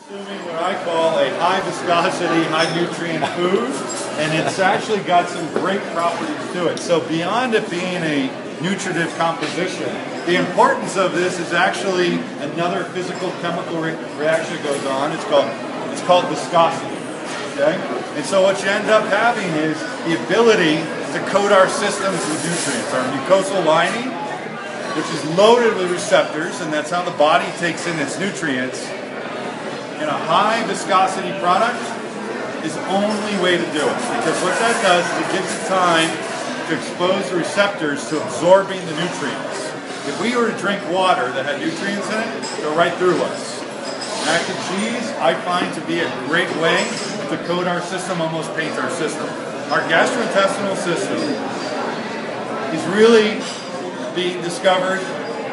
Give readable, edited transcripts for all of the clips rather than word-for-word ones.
Consuming what I call a high viscosity, high nutrient food, and it's actually got some great properties to it. So beyond it being a nutritive composition, the importance of this is actually another physical chemical reaction that goes on. It's called viscosity. Okay? And so what you end up having is the ability to coat our systems with nutrients. Our mucosal lining, which is loaded with receptors, and that's how the body takes in its nutrients. In a high viscosity product is the only way to do it, because what that does is it gives you time to expose the receptors to absorbing the nutrients. If we were to drink water that had nutrients in it, it'd go right through us. Mac and cheese, I find to be a great way to coat our system, almost paint our system. Our gastrointestinal system is really being discovered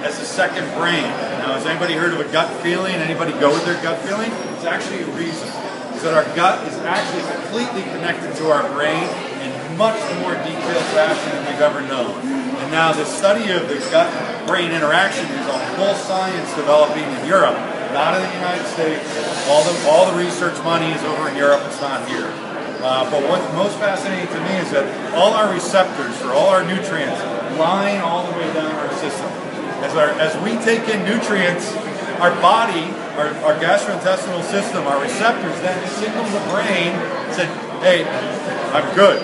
as a second brain. Now, has anybody heard of a gut feeling? Anybody go with their gut feeling? It's actually a reason. Is that our gut is actually completely connected to our brain in much more detailed fashion than we've ever known. And now the study of the gut-brain interaction is a whole science developing in Europe, not in the United States. All the research money is over in Europe, it's not here. But what's most fascinating to me is that all our receptors for all our nutrients line all the way down our system. As we take in nutrients, our body, our gastrointestinal system, our receptors then signal the brain, say, hey, I'm good,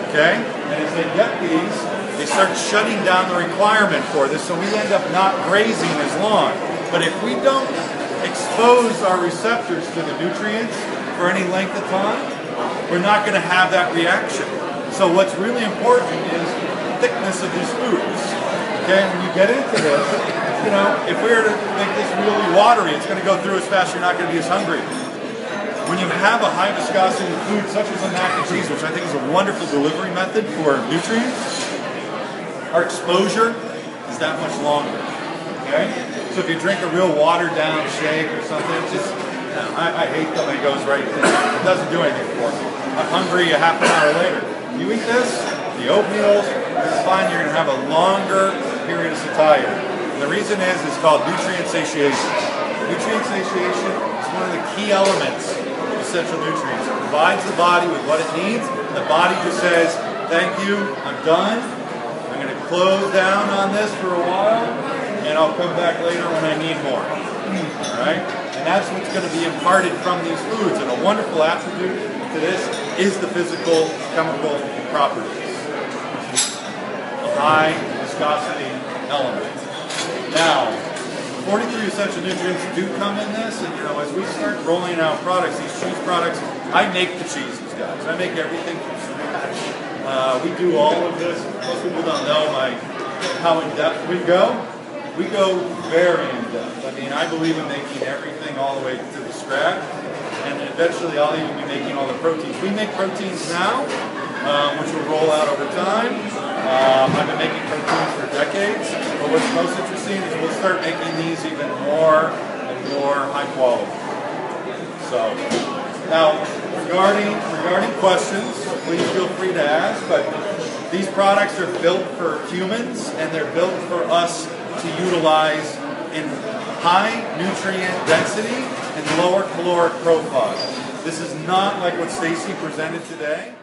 okay? And as they get these, they start shutting down the requirement for this, so we end up not grazing as long. But if we don't expose our receptors to the nutrients for any length of time, we're not going to have that reaction. So what's really important is the thickness of these foods. Okay, when you get into this, you know, if we were to make this really watery, it's going to go through as fast, you're not going to be as hungry. When you have a high viscosity food, such as a mac and cheese, which I think is a wonderful delivery method for nutrients, our exposure is that much longer. Okay? So if you drink a real watered down shake or something, it's just, you know, I hate that when it goes right in. It doesn't do anything for me. I'm hungry a half an hour later. You eat this, the oatmeals, you're fine, you're going to have a longer period of satiety. And the reason is it's called nutrient satiation. Nutrient satiation is one of the key elements of essential nutrients. It provides the body with what it needs, and the body just says, thank you, I'm done. I'm going to close down on this for a while, and I'll come back later when I need more. Alright? And that's what's going to be imparted from these foods. And a wonderful attribute to this is the physical chemical properties. A high viscosity element. Now, 43 essential nutrients do come in this, and you know, as we start rolling out products, these cheese products, I make the cheeses, guys. I make everything from scratch. We do all of this. Most people don't know how in depth we go. We go very in depth. I mean, I believe in making everything all the way to the scratch, and eventually I'll even be making all the proteins. We make proteins now, which will roll out over time. I've been making proteins for decades, but what's most interesting is we'll start making these even more and more high quality. So, now regarding questions, please feel free to ask, but these products are built for humans, and they're built for us to utilize in high nutrient density and lower caloric profile. This is not like what Stacy presented today.